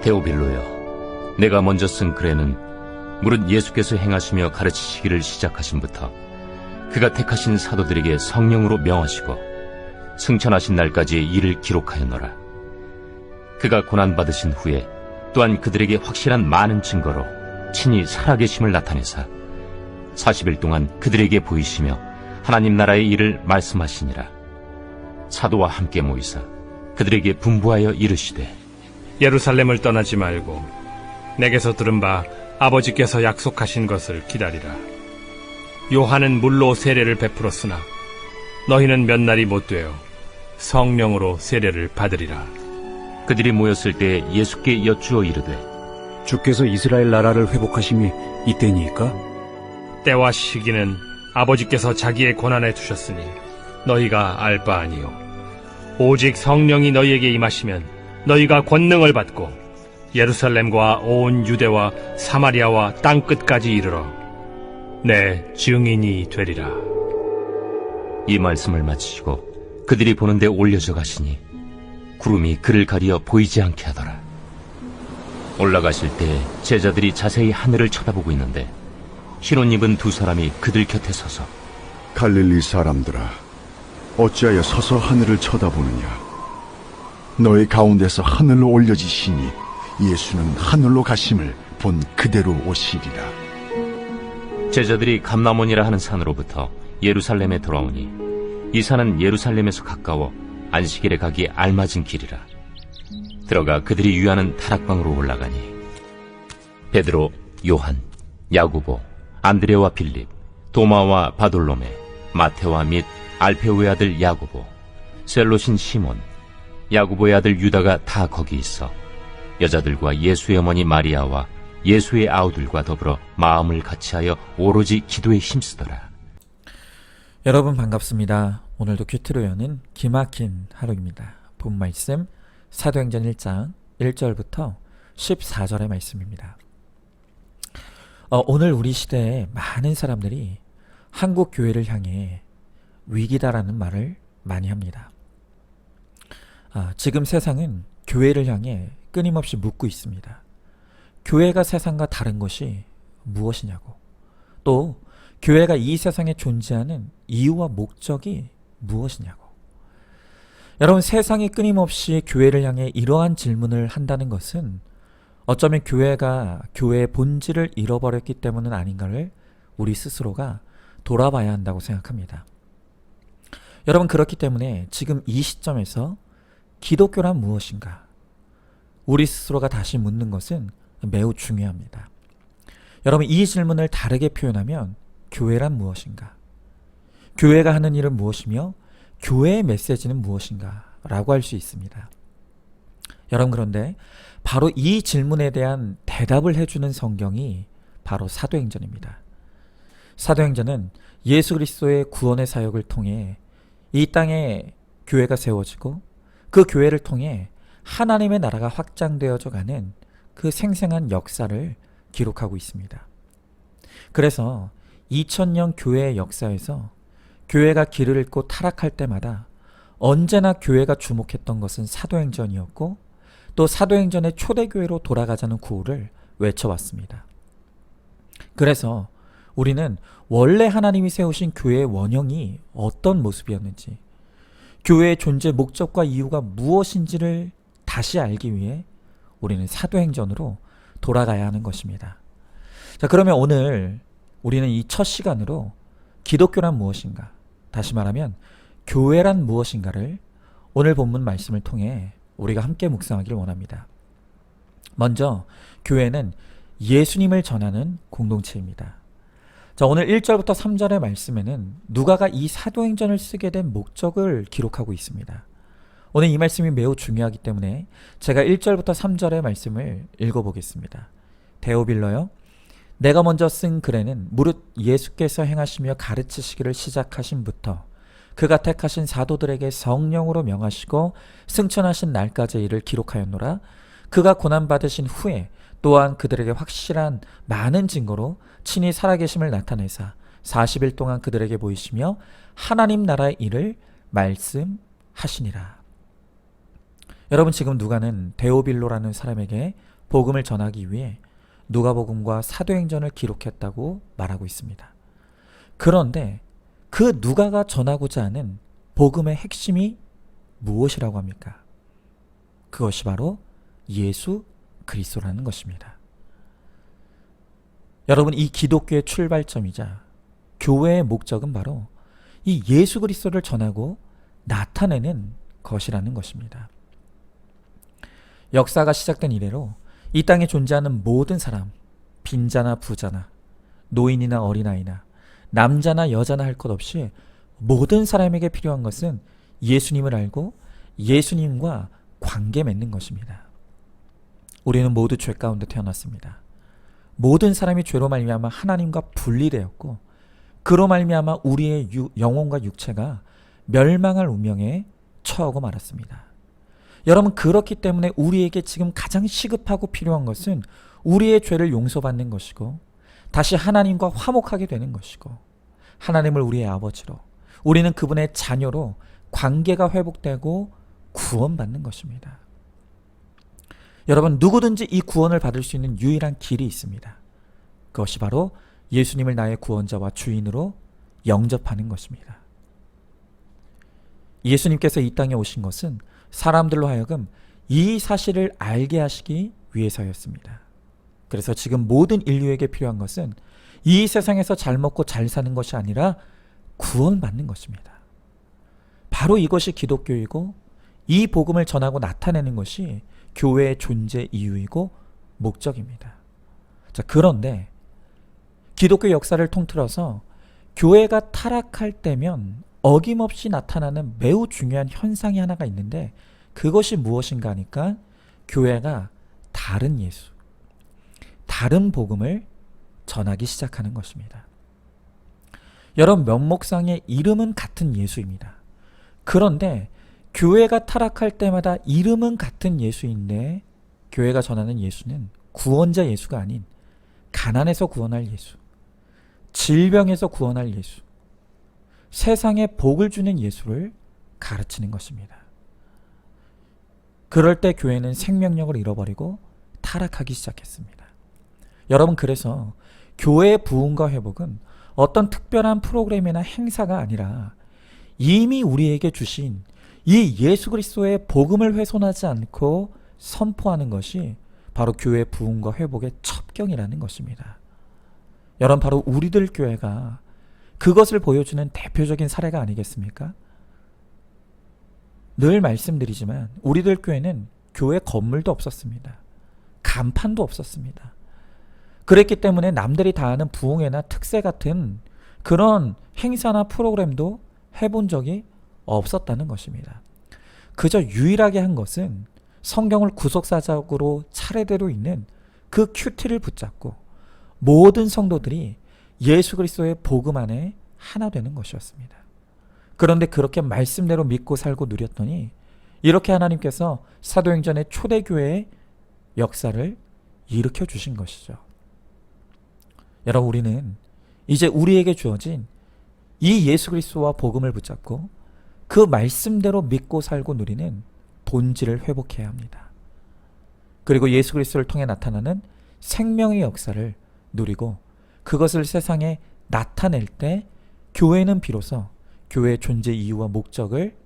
데오빌로여, 내가 먼저 쓴 글에는 무릇 예수께서 행하시며 가르치시기를 시작하심부터 그가 택하신 사도들에게 성령으로 명하시고 승천하신 날까지의 일을 기록하였노라. 그가 고난받으신 후에 또한 그들에게 확실한 많은 증거로 친히 살아계심을 나타내사 40일 동안 그들에게 보이시며 하나님 나라의 일을 말씀하시니라. 사도와 함께 모이사 그들에게 분부하여 이르시되, 예루살렘을 떠나지 말고 내게서 들은 바 아버지께서 약속하신 것을 기다리라. 요한은 물로 세례를 베풀었으나 너희는 몇 날이 못 되어 성령으로 세례를 받으리라. 그들이 모였을 때 예수께 여쭈어 이르되, 주께서 이스라엘 나라를 회복하심이 이때니까? 때와 시기는 아버지께서 자기의 권한에 두셨으니 너희가 알 바 아니요 오직 성령이 너희에게 임하시면 너희가 권능을 받고 예루살렘과 온 유대와 사마리아와 땅끝까지 이르러 내 증인이 되리라. 이 말씀을 마치시고 그들이 보는데 올려져 가시니 구름이 그를 가리어 보이지 않게 하더라. 올라가실 때 제자들이 자세히 하늘을 쳐다보고 있는데 흰 옷 입은 두 사람이 그들 곁에 서서, 갈릴리 사람들아, 어찌하여 서서 하늘을 쳐다보느냐? 너희 가운데서 하늘로 올려지시니 예수는 하늘로 가심을 본 그대로 오시리라. 제자들이 감람원이라 하는 산으로부터 예루살렘에 돌아오니 이 산은 예루살렘에서 가까워 안식일에 가기 알맞은 길이라. 들어가 그들이 유하는 다락방으로 올라가니 베드로, 요한, 야고보, 안드레와 빌립, 도마와 바돌로메, 마테와 및 알페오의 아들 야고보, 셀롯인 시몬, 야고보의 아들 유다가 다 거기 있어 여자들과 예수의 어머니 마리아와 예수의 아우들과 더불어 마음을 같이하여 오로지 기도에 힘쓰더라. 여러분 반갑습니다. 오늘도 큐티로 여는 기막힌 하루입니다. 본 말씀 사도행전 1장 1절부터 14절의 말씀입니다. 오늘 우리 시대에 많은 사람들이 한국 교회를 향해 위기다라는 말을 많이 합니다. 지금 세상은 교회를 향해 끊임없이 묻고 있습니다. 교회가 세상과 다른 것이 무엇이냐고, 또 교회가 이 세상에 존재하는 이유와 목적이 무엇이냐고. 여러분, 세상이 끊임없이 교회를 향해 이러한 질문을 한다는 것은 어쩌면 교회가 교회의 본질을 잃어버렸기 때문은 아닌가를 우리 스스로가 돌아봐야 한다고 생각합니다. 여러분, 그렇기 때문에 지금 이 시점에서 기독교란 무엇인가? 우리 스스로가 다시 묻는 것은 매우 중요합니다. 여러분, 이 질문을 다르게 표현하면 교회란 무엇인가? 교회가 하는 일은 무엇이며 교회의 메시지는 무엇인가? 라고 할 수 있습니다. 여러분, 그런데 바로 이 질문에 대한 대답을 해주는 성경이 바로 사도행전입니다. 사도행전은 예수 그리스도의 구원의 사역을 통해 이 땅에 교회가 세워지고 그 교회를 통해 하나님의 나라가 확장되어져 가는 그 생생한 역사를 기록하고 있습니다. 그래서 2000년 교회의 역사에서 교회가 길을 잃고 타락할 때마다 언제나 교회가 주목했던 것은 사도행전이었고, 또 사도행전의 초대교회로 돌아가자는 구호를 외쳐왔습니다. 그래서 우리는 원래 하나님이 세우신 교회의 원형이 어떤 모습이었는지, 교회의 존재 목적과 이유가 무엇인지를 다시 알기 위해 우리는 사도행전으로 돌아가야 하는 것입니다. 자, 그러면 오늘 우리는 이 첫 시간으로 기독교란 무엇인가, 다시 말하면 교회란 무엇인가를 오늘 본문 말씀을 통해 우리가 함께 묵상하기를 원합니다. 먼저 교회는 예수님을 전하는 공동체입니다. 자, 오늘 1절부터 3절의 말씀에는 누가가 이 사도행전을 쓰게 된 목적을 기록하고 있습니다. 오늘 이 말씀이 매우 중요하기 때문에 제가 1절부터 3절의 말씀을 읽어보겠습니다. 데오빌로여, 내가 먼저 쓴 글에는 무릇 예수께서 행하시며 가르치시기를 시작하심부터 그가 택하신 사도들에게 성령으로 명하시고 승천하신 날까지의 일을 기록하였노라. 그가 고난받으신 후에 또한 그들에게 확실한 많은 증거로 친히 살아계심을 나타내사 40일 동안 그들에게 보이시며 하나님 나라의 일을 말씀하시니라. 여러분, 지금 누가는 데오빌로라는 사람에게 복음을 전하기 위해 누가복음과 사도행전을 기록했다고 말하고 있습니다. 그런데 그 누가가 전하고자 하는 복음의 핵심이 무엇이라고 합니까? 그것이 바로 예수 그리스도라는 것입니다. 여러분, 이 기독교의 출발점이자 교회의 목적은 바로 이 예수 그리스도를 전하고 나타내는 것이라는 것입니다. 역사가 시작된 이래로 이 땅에 존재하는 모든 사람, 빈자나 부자나 노인이나 어린아이나 남자나 여자나 할 것 없이 모든 사람에게 필요한 것은 예수님을 알고 예수님과 관계 맺는 것입니다. 우리는 모두 죄 가운데 태어났습니다. 모든 사람이 죄로 말미암아 하나님과 분리되었고, 그로 말미암아 우리의 영혼과 육체가 멸망할 운명에 처하고 말았습니다. 여러분, 그렇기 때문에 우리에게 지금 가장 시급하고 필요한 것은 우리의 죄를 용서받는 것이고, 다시 하나님과 화목하게 되는 것이고, 하나님을 우리의 아버지로, 우리는 그분의 자녀로 관계가 회복되고 구원받는 것입니다. 여러분, 누구든지 이 구원을 받을 수 있는 유일한 길이 있습니다. 그것이 바로 예수님을 나의 구원자와 주인으로 영접하는 것입니다. 예수님께서 이 땅에 오신 것은 사람들로 하여금 이 사실을 알게 하시기 위해서였습니다. 그래서 지금 모든 인류에게 필요한 것은 이 세상에서 잘 먹고 잘 사는 것이 아니라 구원받는 것입니다. 바로 이것이 기독교이고, 이 복음을 전하고 나타내는 것이 교회의 존재 이유이고 목적입니다. 자, 그런데 기독교 역사를 통틀어서 교회가 타락할 때면 어김없이 나타나는 매우 중요한 현상이 하나가 있는데, 그것이 무엇인가 하니까 교회가 다른 예수, 다른 복음을 전하기 시작하는 것입니다. 여러분, 면목상의 이름은 같은 예수입니다. 그런데 교회가 타락할 때마다 이름은 같은 예수인데, 교회가 전하는 예수는 구원자 예수가 아닌 가난에서 구원할 예수, 질병에서 구원할 예수, 세상에 복을 주는 예수를 가르치는 것입니다. 그럴 때 교회는 생명력을 잃어버리고 타락하기 시작했습니다. 여러분, 그래서 교회의 부흥과 회복은 어떤 특별한 프로그램이나 행사가 아니라 이미 우리에게 주신 이 예수 그리스도의 복음을 훼손하지 않고 선포하는 것이 바로 교회의 부흥과 회복의 첩경이라는 것입니다. 여러분, 바로 우리들 교회가 그것을 보여주는 대표적인 사례가 아니겠습니까? 늘 말씀드리지만 우리들 교회는 교회 건물도 없었습니다. 간판도 없었습니다. 그랬기 때문에 남들이 다 하는 부흥회나 특세 같은 그런 행사나 프로그램도 해본 적이 없었다는 것입니다. 그저 유일하게 한 것은 성경을 구속사적으로 차례대로 읽는 그 큐티를 붙잡고 모든 성도들이 예수 그리스도의 복음 안에 하나 되는 것이었습니다. 그런데 그렇게 말씀대로 믿고 살고 누렸더니 이렇게 하나님께서 사도행전의 초대교회의 역사를 일으켜 주신 것이죠. 여러분, 우리는 이제 우리에게 주어진 이 예수 그리스도와 복음을 붙잡고 그 말씀대로 믿고 살고 누리는 본질을 회복해야 합니다. 그리고 예수 그리스도를 통해 나타나는 생명의 역사를 누리고 그것을 세상에 나타낼 때 교회는 비로소 교회의 존재 이유와 목적을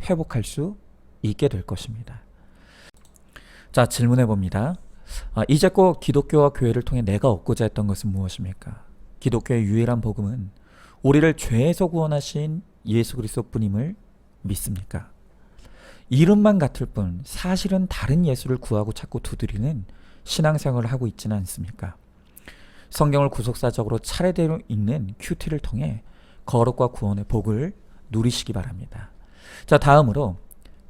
회복할 수 있게 될 것입니다. 자, 질문해 봅니다. 이제껏 기독교와 교회를 통해 내가 얻고자 했던 것은 무엇입니까? 기독교의 유일한 복음은 우리를 죄에서 구원하신 예수 그리스도뿐임을 믿습니까? 이름만 같을 뿐 사실은 다른 예수를 구하고 찾고 두드리는 신앙생활을 하고 있지는 않습니까? 성경을 구속사적으로 차례대로 읽는 큐티를 통해 거룩과 구원의 복을 누리시기 바랍니다. 자, 다음으로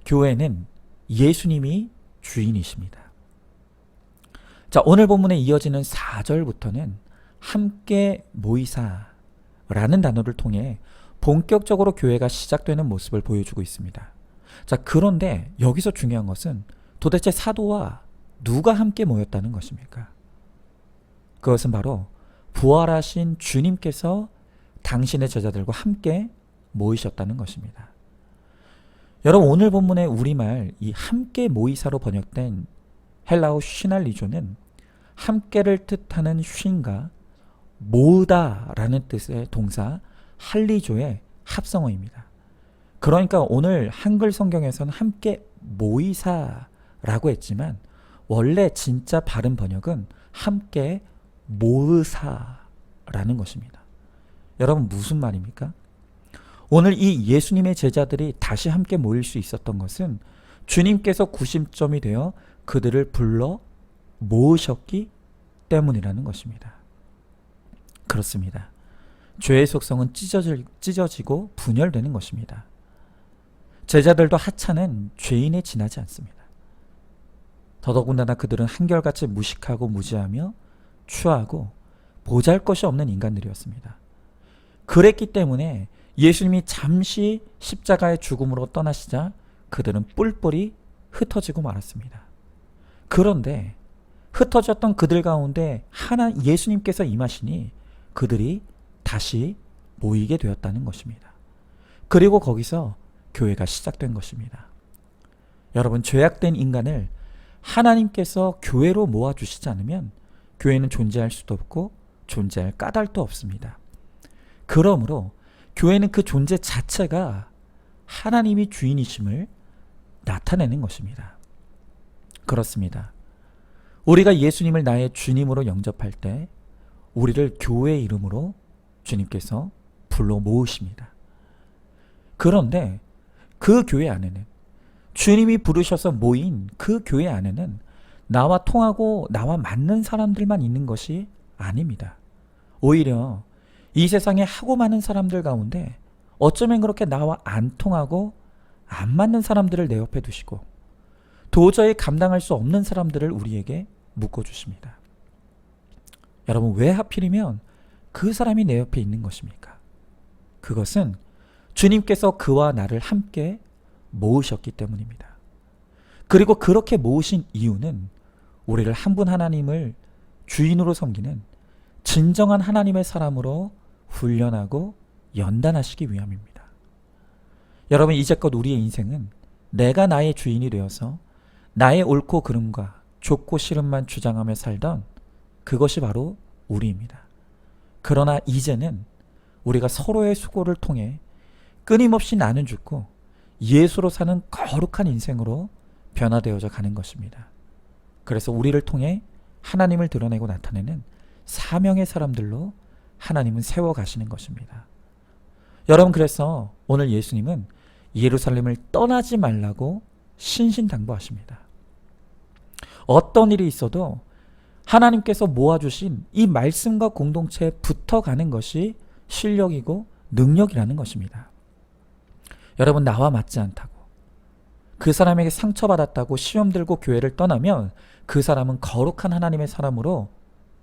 교회는 예수님이 주인이십니다. 자, 오늘 본문에 이어지는 4절부터는 함께 모이사라는 단어를 통해 본격적으로 교회가 시작되는 모습을 보여주고 있습니다. 자, 그런데 여기서 중요한 것은 도대체 사도와 누가 함께 모였다는 것입니까? 그것은 바로 부활하신 주님께서 당신의 제자들과 함께 모이셨다는 것입니다. 여러분, 오늘 본문의 우리말 이 함께 모이사로 번역된 헬라어 시날리조는 함께를 뜻하는 쉰과 모으다라는 뜻의 동사 할리조의 합성어입니다. 그러니까 오늘 한글 성경에서는 함께 모이사라고 했지만 원래 진짜 바른 번역은 함께 모으사라는 것입니다. 여러분, 무슨 말입니까? 오늘 이 예수님의 제자들이 다시 함께 모일 수 있었던 것은 주님께서 구심점이 되어 그들을 불러 모으셨기 때문이라는 것입니다. 그렇습니다. 죄의 속성은 찢어지고 분열되는 것입니다. 제자들도 하찮은 죄인에 지나지 않습니다. 더더군다나 그들은 한결같이 무식하고 무지하며 추하고 보잘것이 없는 인간들이었습니다. 그랬기 때문에 예수님이 잠시 십자가의 죽음으로 떠나시자 그들은 뿔뿔이 흩어지고 말았습니다. 그런데 흩어졌던 그들 가운데 하나 예수님께서 임하시니 그들이 다시 모이게 되었다는 것입니다. 그리고 거기서 교회가 시작된 것입니다. 여러분, 죄악된 인간을 하나님께서 교회로 모아주시지 않으면 교회는 존재할 수도 없고 존재할 까닭도 없습니다. 그러므로 교회는 그 존재 자체가 하나님이 주인이심을 나타내는 것입니다. 그렇습니다. 우리가 예수님을 나의 주님으로 영접할 때 우리를 교회의 이름으로 주님께서 불러 모으십니다. 그런데 그 교회 안에는, 주님이 부르셔서 모인 그 교회 안에는 나와 통하고 나와 맞는 사람들만 있는 것이 아닙니다. 오히려 이 세상에 하고 많은 사람들 가운데 어쩌면 그렇게 나와 안 통하고 안 맞는 사람들을 내 옆에 두시고 도저히 감당할 수 없는 사람들을 우리에게 묶어주십니다. 여러분, 왜 하필이면 그 사람이 내 옆에 있는 것입니까? 그것은 주님께서 그와 나를 함께 모으셨기 때문입니다. 그리고 그렇게 모으신 이유는 우리를 한 분 하나님을 주인으로 섬기는 진정한 하나님의 사람으로 훈련하고 연단하시기 위함입니다. 여러분, 이제껏 우리의 인생은 내가 나의 주인이 되어서 나의 옳고 그름과 좋고 싫음만 주장하며 살던 그것이 바로 우리입니다. 그러나 이제는 우리가 서로의 수고를 통해 끊임없이 나는 죽고 예수로 사는 거룩한 인생으로 변화되어져 가는 것입니다. 그래서 우리를 통해 하나님을 드러내고 나타내는 사명의 사람들로 하나님은 세워가시는 것입니다. 여러분, 그래서 오늘 예수님은 예루살렘을 떠나지 말라고 신신당부하십니다. 어떤 일이 있어도 하나님께서 모아주신 이 말씀과 공동체에 붙어가는 것이 실력이고 능력이라는 것입니다. 여러분, 나와 맞지 않다고, 그 사람에게 상처받았다고 시험 들고 교회를 떠나면 그 사람은 거룩한 하나님의 사람으로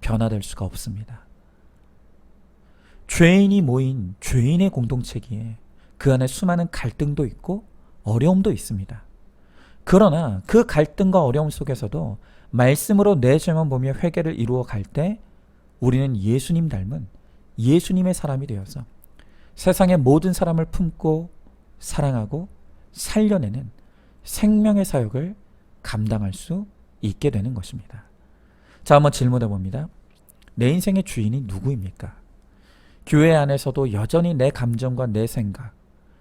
변화될 수가 없습니다. 죄인이 모인 죄인의 공동체기에 그 안에 수많은 갈등도 있고 어려움도 있습니다. 그러나 그 갈등과 어려움 속에서도 말씀으로 내 죄만 보며 회개를 이루어 갈 때 우리는 예수님 닮은 예수님의 사람이 되어서 세상의 모든 사람을 품고 사랑하고 살려내는 생명의 사역을 감당할 수 있게 되는 것입니다. 자, 한번 질문해 봅니다. 내 인생의 주인이 누구입니까? 교회 안에서도 여전히 내 감정과 내 생각,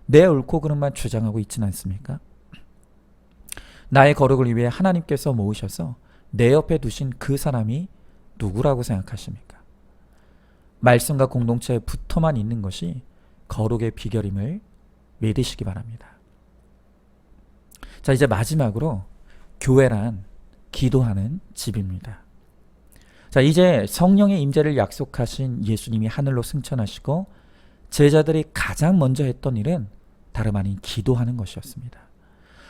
내 옳고 그름만 주장하고 있지는 않습니까? 나의 거룩을 위해 하나님께서 모으셔서 내 옆에 두신 그 사람이 누구라고 생각하십니까? 말씀과 공동체에 붙어만 있는 것이 거룩의 비결임을 믿으시기 바랍니다. 자, 이제 마지막으로 교회란 기도하는 집입니다. 자, 이제 성령의 임재를 약속하신 예수님이 하늘로 승천하시고 제자들이 가장 먼저 했던 일은 다름 아닌 기도하는 것이었습니다.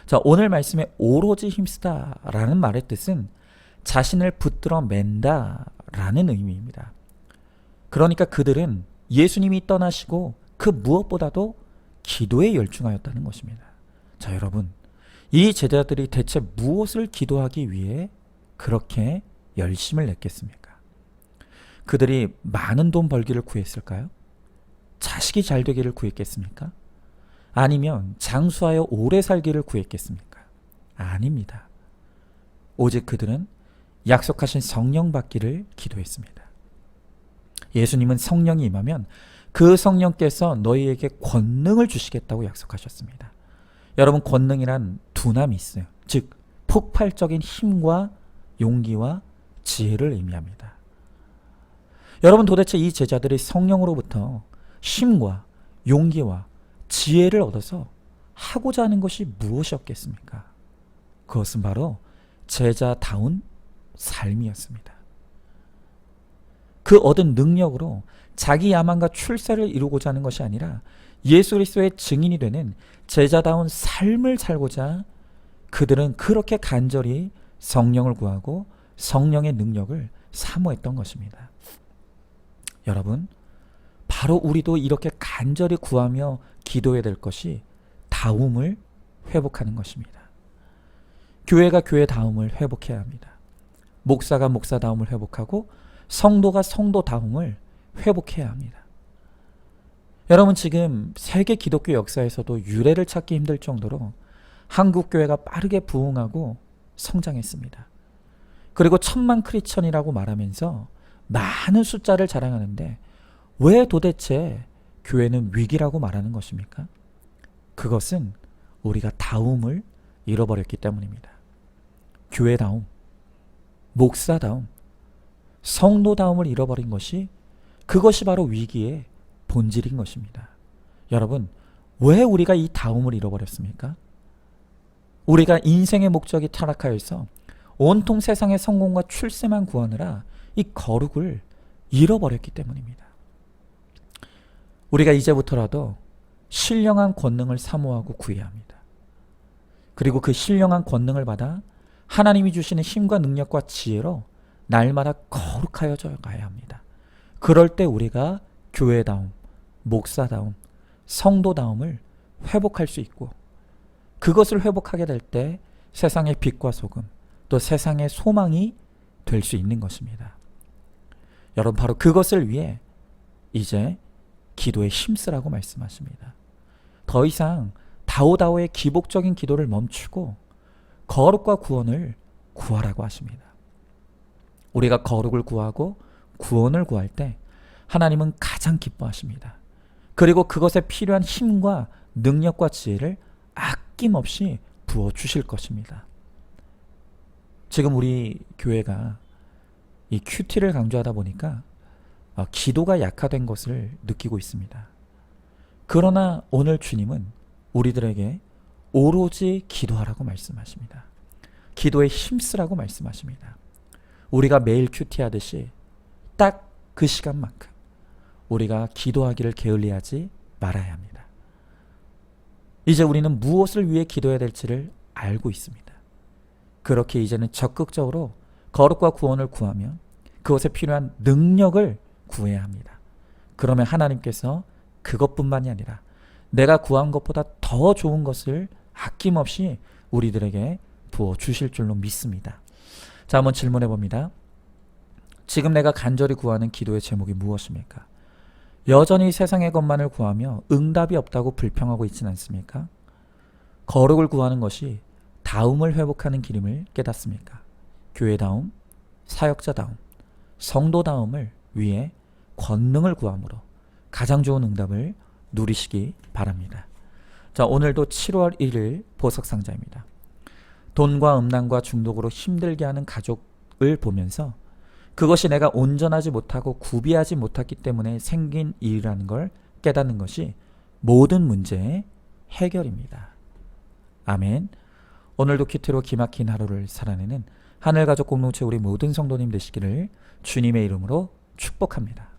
자, 오늘 말씀에 오로지 힘쓰다라는 말의 뜻은 자신을 붙들어 맨다라는 의미입니다. 그러니까 그들은 예수님이 떠나시고 그 무엇보다도 기도에 열중하였다는 것입니다. 자, 여러분, 이 제자들이 대체 무엇을 기도하기 위해 그렇게 열심을 냈겠습니까? 그들이 많은 돈 벌기를 구했을까요? 자식이 잘 되기를 구했겠습니까? 아니면 장수하여 오래 살기를 구했겠습니까? 아닙니다. 오직 그들은 약속하신 성령 받기를 기도했습니다. 예수님은 성령이 임하면 그 성령께서 너희에게 권능을 주시겠다고 약속하셨습니다. 여러분, 권능이란 두남이 있어요. 즉 폭발적인 힘과 용기와 지혜를 의미합니다. 여러분, 도대체 이 제자들이 성령으로부터 힘과 용기와 지혜를 얻어서 하고자 하는 것이 무엇이었겠습니까? 그것은 바로 제자다운 삶이었습니다. 그 얻은 능력으로 자기 야망과 출세를 이루고자 하는 것이 아니라 예수 그리스도의 증인이 되는 제자다운 삶을 살고자 그들은 그렇게 간절히 성령을 구하고 성령의 능력을 사모했던 것입니다. 여러분, 바로 우리도 이렇게 간절히 구하며 기도해야 될 것이 다움을 회복하는 것입니다. 교회가 교회다움을 회복해야 합니다. 목사가 목사다움을 회복하고 성도가 성도다움을 회복해야 합니다. 여러분, 지금 세계 기독교 역사에서도 유례를 찾기 힘들 정도로 한국 교회가 빠르게 부흥하고 성장했습니다. 그리고 1000만 크리스천이라고 말하면서 많은 숫자를 자랑하는데 왜 도대체 교회는 위기라고 말하는 것입니까? 그것은 우리가 다움을 잃어버렸기 때문입니다. 교회다움, 목사다움, 성도다움을 잃어버린 것이 그것이 바로 위기의 본질인 것입니다. 여러분, 왜 우리가 이 다움을 잃어버렸습니까? 우리가 인생의 목적이 타락하여서 온통 세상의 성공과 출세만 구하느라 이 거룩을 잃어버렸기 때문입니다. 우리가 이제부터라도 신령한 권능을 사모하고 구해야 합니다. 그리고 그 신령한 권능을 받아 하나님이 주시는 힘과 능력과 지혜로 날마다 거룩하여져 가야 합니다. 그럴 때 우리가 교회다움, 목사다움, 성도다움을 회복할 수 있고, 그것을 회복하게 될 때 세상의 빛과 소금, 또 세상의 소망이 될 수 있는 것입니다. 여러분, 바로 그것을 위해 이제 기도에 힘쓰라고 말씀하십니다. 더 이상 다오다오의 기복적인 기도를 멈추고 거룩과 구원을 구하라고 하십니다. 우리가 거룩을 구하고 구원을 구할 때 하나님은 가장 기뻐하십니다. 그리고 그것에 필요한 힘과 능력과 지혜를 아낌없이 부어주실 것입니다. 지금 우리 교회가 이 큐티를 강조하다 보니까 기도가 약화된 것을 느끼고 있습니다. 그러나 오늘 주님은 우리들에게 오로지 기도하라고 말씀하십니다. 기도에 힘쓰라고 말씀하십니다. 우리가 매일 큐티하듯이 딱 그 시간만큼 우리가 기도하기를 게을리하지 말아야 합니다. 이제 우리는 무엇을 위해 기도해야 될지를 알고 있습니다. 그렇게 이제는 적극적으로 거룩과 구원을 구하며 그것에 필요한 능력을 구해야 합니다. 그러면 하나님께서 그것뿐만이 아니라 내가 구한 것보다 더 좋은 것을 아낌없이 우리들에게 부어주실 줄로 믿습니다. 자, 한번 질문해 봅니다. 지금 내가 간절히 구하는 기도의 제목이 무엇입니까? 여전히 세상의 것만을 구하며 응답이 없다고 불평하고 있지는 않습니까? 거룩을 구하는 것이 다움을 회복하는 길임을 깨닫습니까? 교회다움, 사역자다움, 성도다움을 위해 권능을 구함으로 가장 좋은 응답을 누리시기 바랍니다. 자, 오늘도 7월 1일 보석상자입니다. 돈과 음란과 중독으로 힘들게 하는 가족을 보면서 그것이 내가 온전하지 못하고 구비하지 못했기 때문에 생긴 일이라는 걸 깨닫는 것이 모든 문제의 해결입니다. 아멘. 오늘도 큐티로 기막힌 하루를 살아내는 하늘가족 공동체 우리 모든 성도님 되시기를 주님의 이름으로 축복합니다.